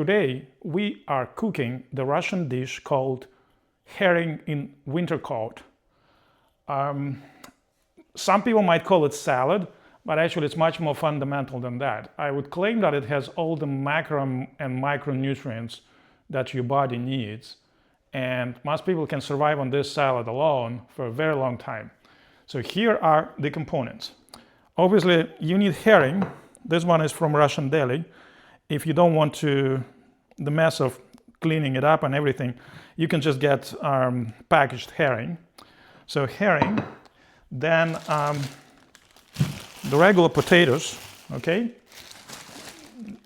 Today we are cooking the Russian dish called herring in winter coat. Some people might call it salad, but actually it's much more fundamental than that. I would claim that it has all the macro and micronutrients that your body needs, and most people can survive on this salad alone for a very long time. So here are the components. Obviously you need herring. This one is from Russian Deli. If you don't want the mess of cleaning it up and everything, you can just get packaged herring. So herring, then the regular potatoes, okay?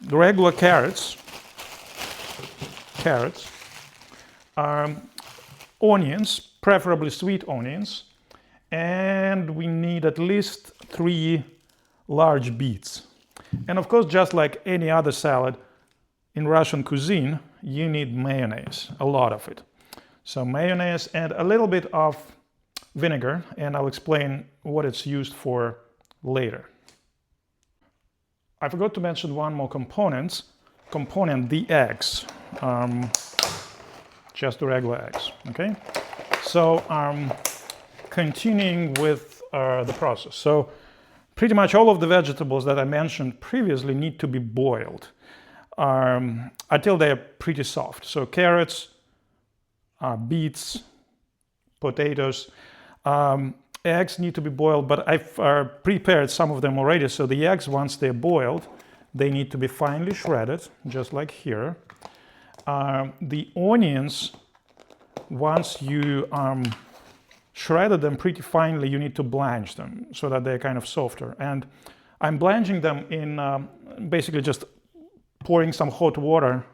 The regular carrots, onions, preferably sweet onions, and we need at least 3 large beets. And of course, just like any other salad in Russian cuisine, you need mayonnaise, a lot of it. So mayonnaise and a little bit of vinegar, and I'll explain what it's used for later. I forgot to mention one more component, the eggs. Just the regular eggs, okay? So continuing with the process. So pretty much all of the vegetables that I mentioned previously need to be boiled until they're pretty soft. So carrots, beets, potatoes, eggs need to be boiled, but I've prepared some of them already. So the eggs, once they're boiled, they need to be finely shredded, just like here. The onions, once you shredded them pretty finely, you need to blanch them so that they're kind of softer. And I'm blanching them in basically just pouring some hot water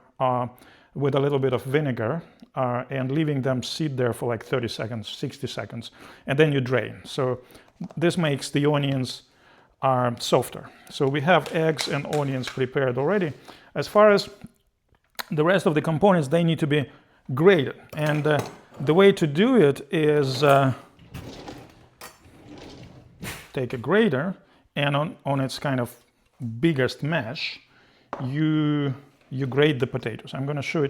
with a little bit of vinegar and leaving them sit there for like 30 seconds, 60 seconds, and then you drain. So this makes the onions softer. So we have eggs and onions prepared already. As far as the rest of the components, they need to be grated. And the way to do it is take a grater and on its kind of biggest mesh, you grate the potatoes. I'm going to show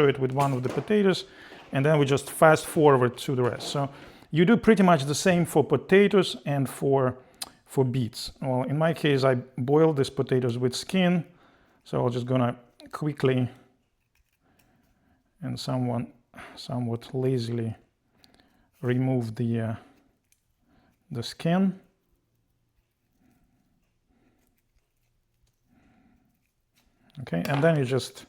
it with one of the potatoes, and then we just fast forward to the rest. So you do pretty much the same for potatoes and for beets. Well, in my case, I boiled these potatoes with skin, so I'm just going to quickly and somewhat lazily remove the skin. Okay, and then you just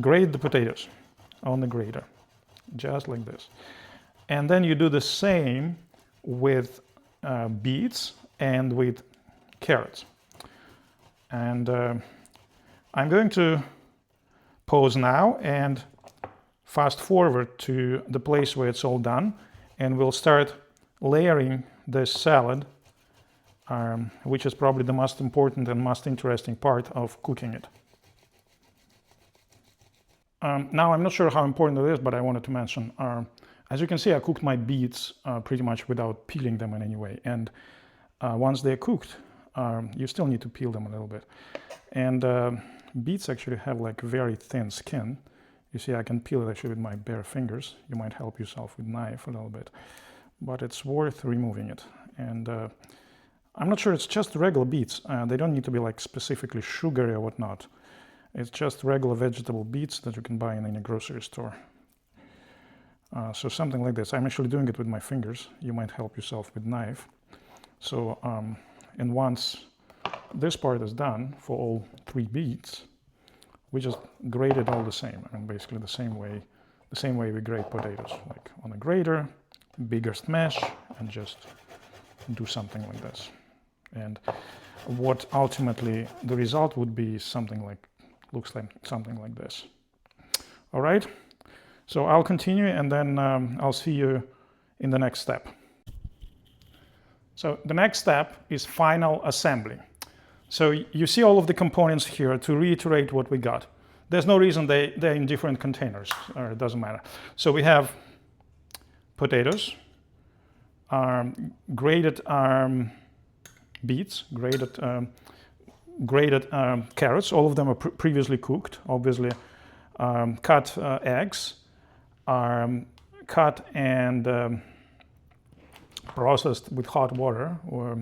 grate the potatoes on the grater, just like this. And then you do the same with beets and with carrots. And I'm going to pause now and fast forward to the place where it's all done, and we'll start layering this salad, which is probably the most important and most interesting part of cooking it. Now, I'm not sure how important it is, but I wanted to mention, as you can see, I cooked my beets pretty much without peeling them in any way. And once they're cooked, you still need to peel them a little bit. And beets actually have like very thin skin. You see, I can peel it actually with my bare fingers. You might help yourself with a knife a little bit, but it's worth removing it. And I'm not sure it's just regular beets. They don't need to be like specifically sugary or whatnot. It's just regular vegetable beets that you can buy in any grocery store. So something like this. I'm actually doing it with my fingers. You might help yourself with a knife. So, and once this part is done for all 3 beets, we just grate it all the same. I mean, basically the same way we grate potatoes, like on a grater, biggest mesh, and just do something like this. And what ultimately the result would be something like, looks like something like this. All right, so I'll continue, and then I'll see you in the next step. So the next step is final assembly. So you see all of the components here. To reiterate what we got, there's no reason they're in different containers, or it doesn't matter. So we have potatoes, grated beets, grated grated carrots. All of them are previously cooked, obviously. Cut eggs, cut and processed with hot water, or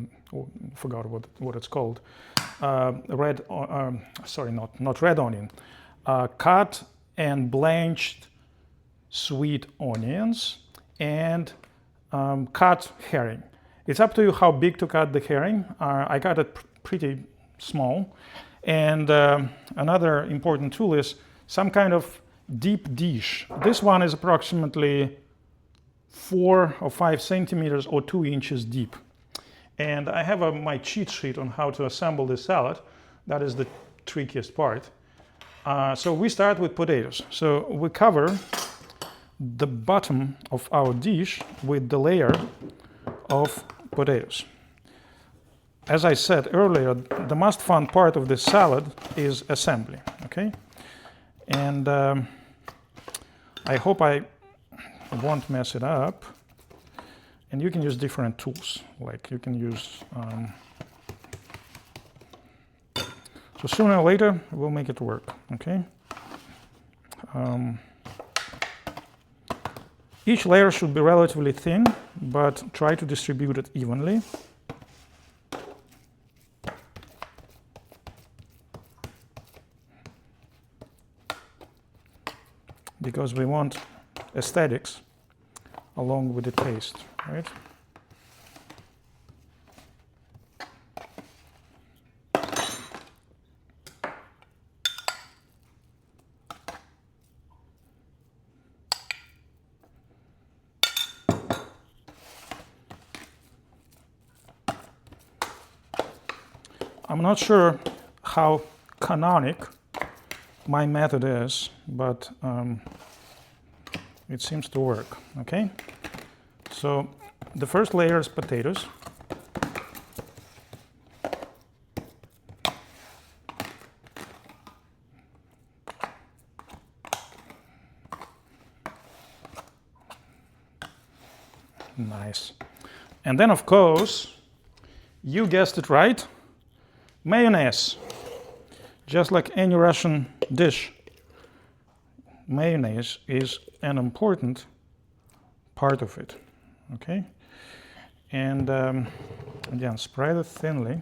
forgot what it's called. Sorry, not red onion. Cut and blanched sweet onions and cut herring. It's up to you how big to cut the herring. I cut it pretty small. And another important tool is some kind of deep dish. This one is approximately 4 or 5 centimeters or 2 inches deep. And I have my cheat sheet on how to assemble this salad. That is the trickiest part. So we start with potatoes. So we cover the bottom of our dish with the layer of potatoes. As I said earlier, the most fun part of this salad is assembly, okay? And I hope I won't mess it up. And you can use different tools, like you can use, so sooner or later we'll make it work, okay? Each layer should be relatively thin, but try to distribute it evenly. Because we want aesthetics along with the taste, right? I'm not sure how canonic my method is, but it seems to work, okay? So the first layer is potatoes. Nice. And then, of course, you guessed it right, mayonnaise. Just like any Russian dish, mayonnaise is an important part of it, okay? And again, spread it thinly.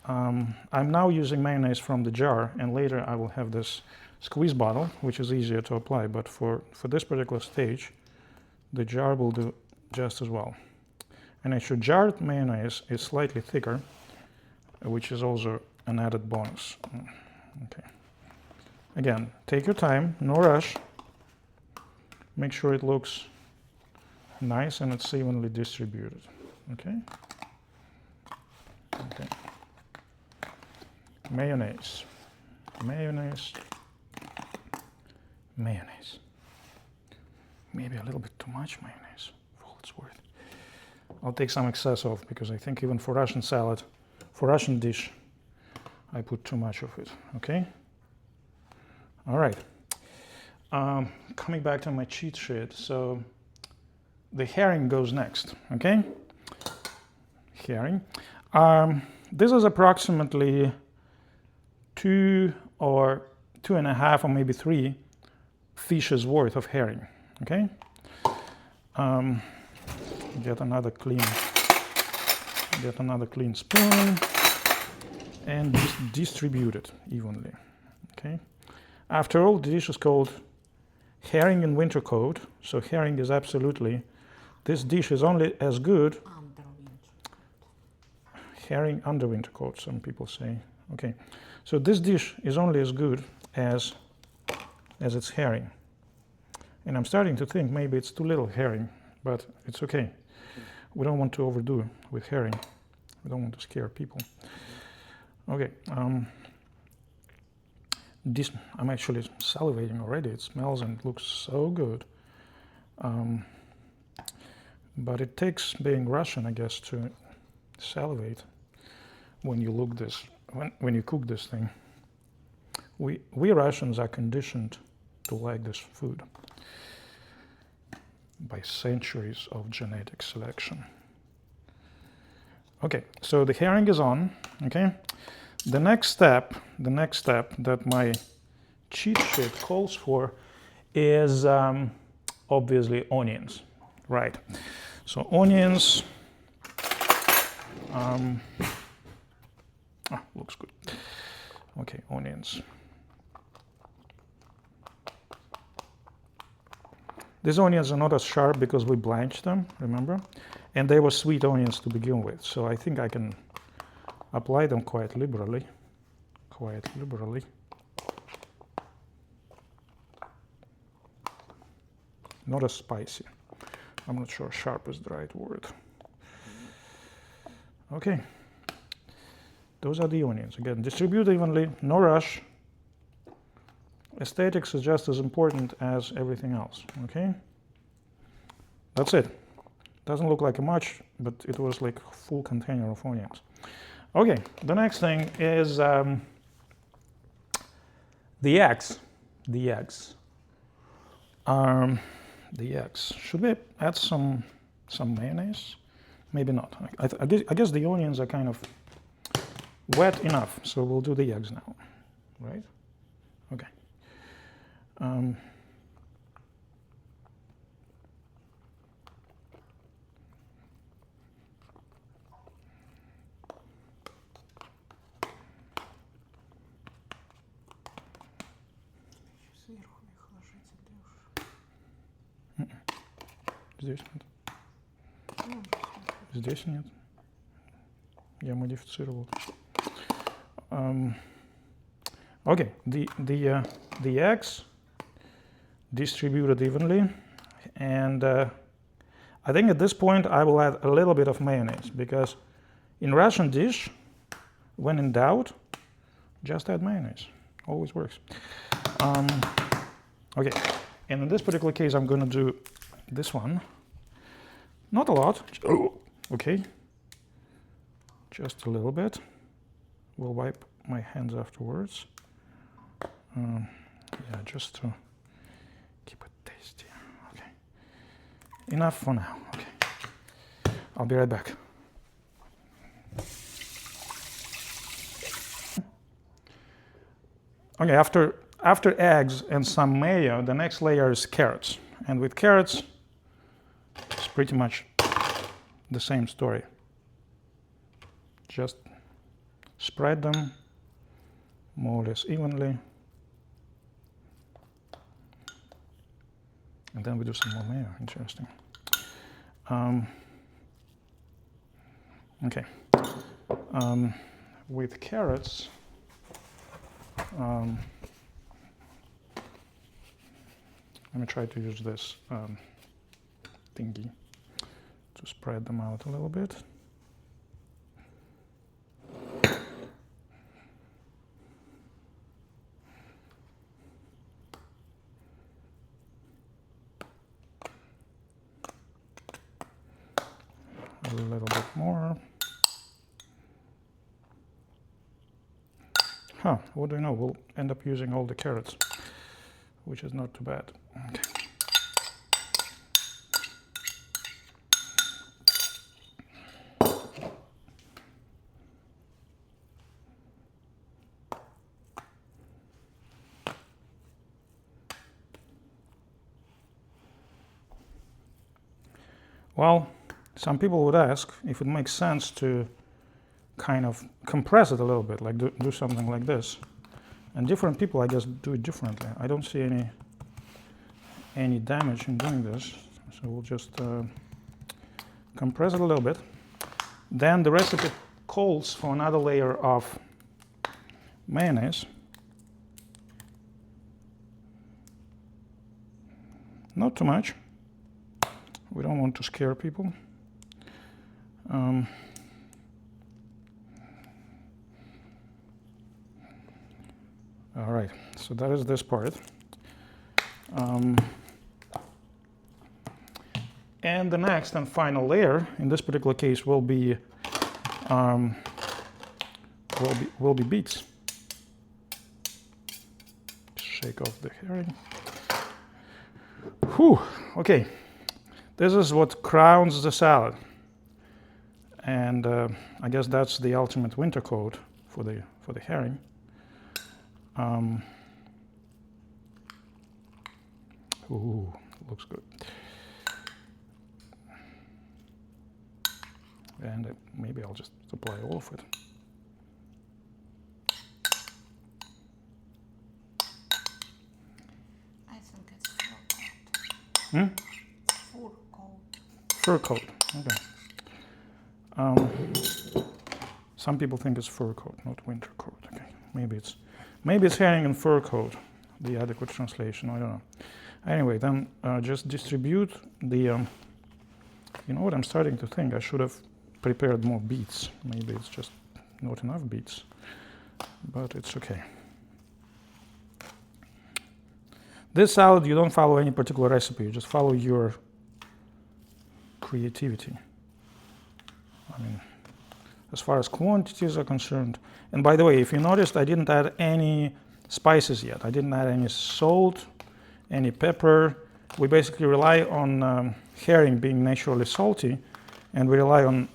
I'm now using mayonnaise from the jar, and later I will have this squeeze bottle, which is easier to apply, but for this particular stage, the jar will do just as well. And actually, jarred mayonnaise is slightly thicker, which is also an added bonus. Okay. Again, take your time, no rush. Make sure it looks nice and it's evenly distributed. Okay? Okay. Mayonnaise. Mayonnaise. Mayonnaise. Maybe a little bit too much mayonnaise, for all it's worth. I'll take some excess off because I think even for Russian salad, for Russian dish, I put too much of it, okay? All right. Coming back to my cheat sheet, so the herring goes next, okay? Herring. This is approximately 2 or 2.5 or maybe 3 fishes worth of herring, okay? Get another clean spoon and distribute it evenly, okay? After all, the dish is called herring in winter coat, so herring is absolutely, this dish is only as good, herring under winter coat, some people say, okay. So this dish is only as good as its herring. And I'm starting to think maybe it's too little herring, but it's okay. We don't want to overdo with herring. We don't want to scare people. Okay, I'm actually salivating already. It smells and looks so good. But it takes being Russian, I guess, to salivate when you when you cook this thing. We Russians are conditioned to like this food by centuries of genetic selection. Okay, so the herring is on, okay? The next step that my cheat sheet calls for is obviously onions, right? So onions, looks good. Okay, onions. These onions are not as sharp because we blanched them, remember? And they were sweet onions to begin with, so I think I can apply them quite liberally. Not as spicy. I'm not sure sharp is the right word. Okay. Those are the onions. Again, distribute evenly, no rush. Aesthetics is just as important as everything else, okay? That's it. Doesn't look like much, but it was like a full container of onions. Okay, the next thing is the eggs. The eggs. Should we add some mayonnaise? Maybe not. I guess the onions are kind of wet enough, so we'll do the eggs now, right? Okay. Здесь нет. Здесь нет. Я модифицировал. Okay, the eggs distributed evenly, and I think at this point I will add a little bit of mayonnaise, because in Russian dish, when in doubt, just add mayonnaise. Always works. Okay, and in this particular case I'm going to do this one. Not a lot. Oh, okay. Just a little bit. We'll wipe my hands afterwards. Yeah, just to keep it tasty. Okay. Enough for now. Okay. I'll be right back. Okay, after eggs and some mayo, the next layer is carrots. And with carrots, it's pretty much the same story. Just spread them more or less evenly. And then we do some more mayo. Interesting. Okay. With carrots, let me try to use this thingy to spread them out a little bit. A little bit more. What do you know? We'll end up using all the carrots, which is not too bad. Okay. Well, some people would ask if it makes sense to kind of compress it a little bit, like do something like this. And different people, I guess, do it differently. I don't see any damage in doing this. So we'll just compress it a little bit. Then the recipe calls for another layer of mayonnaise. Not too much. We don't want to scare people. All right, so that is this part. And the next and final layer, in this particular case, will be beets. Shake off the herring. Whew, okay. This is what crowns the salad. And I guess that's the ultimate winter coat for for the herring. Ooh, looks good. And maybe I'll just apply all of it. I think it's fur coat. Hmm? Fur coat. Fur coat, okay. Some people think it's fur coat, not winter coat. Okay, maybe it's herring and fur coat, the adequate translation. I don't know. Anyway, then just distribute the. You know what? I'm starting to think I should have prepared more beets. Maybe it's just not enough beets, but it's okay. This salad, you don't follow any particular recipe. You just follow your creativity. I mean, as far as quantities are concerned. And by the way, if you noticed, I didn't add any spices yet. I didn't add any salt, any pepper. We basically rely on herring being naturally salty, and we rely on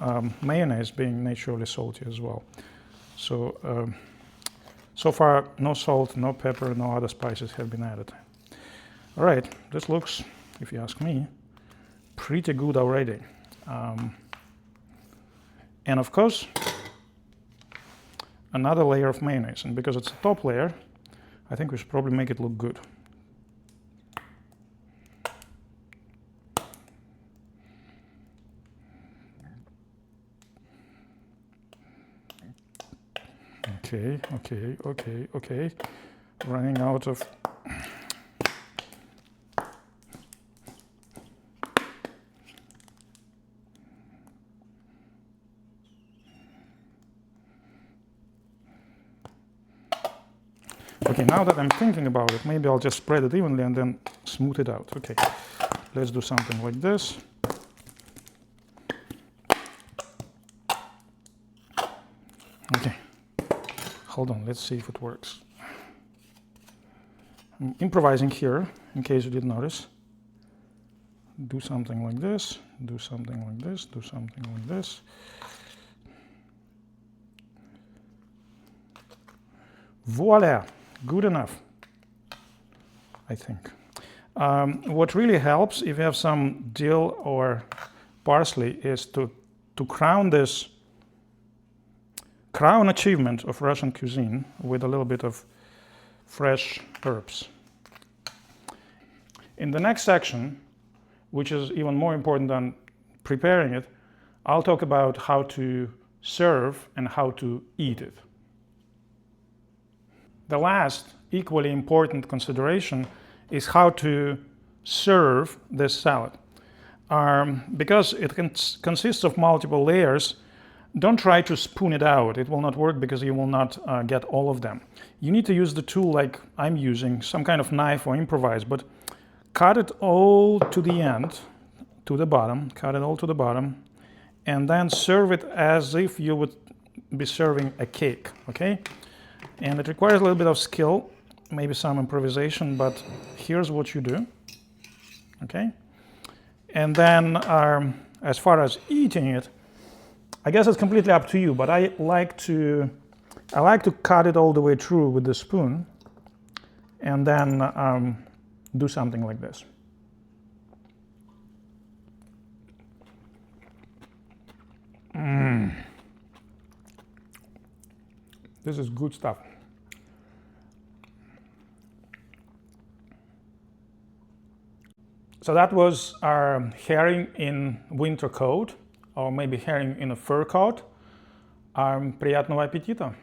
mayonnaise being naturally salty as well. So, so far, no salt, no pepper, no other spices have been added. All right, this looks, if you ask me, pretty good already. And of course, another layer of mayonnaise. And because it's a top layer, I think we should probably make it look good. Okay. Running out of... Okay, now that I'm thinking about it, maybe I'll just spread it evenly and then smooth it out. Okay, let's do something like this. Okay, hold on, let's see if it works. I'm improvising here, in case you didn't notice. Do something like this, do something like this, do something like this. Voila! Good enough, I think. What really helps, if you have some dill or parsley, is to crown this achievement of Russian cuisine with a little bit of fresh herbs. In the next section, which is even more important than preparing it, I'll talk about how to serve and how to eat it. The last, equally important consideration is how to serve this salad. Because it consists of multiple layers, don't try to spoon it out. It will not work because you will not get all of them. You need to use the tool like I'm using, some kind of knife or improvise, but cut it all to the end, to the bottom, cut it all to the bottom, and then serve it as if you would be serving a cake, okay? And it requires a little bit of skill, maybe some improvisation, but here's what you do, okay? And then as far as eating it, I guess it's completely up to you, but I like to cut it all the way through with the spoon and then do something like this. This is good stuff. So that was our herring in winter coat, or maybe herring in a fur coat. Приятного аппетита!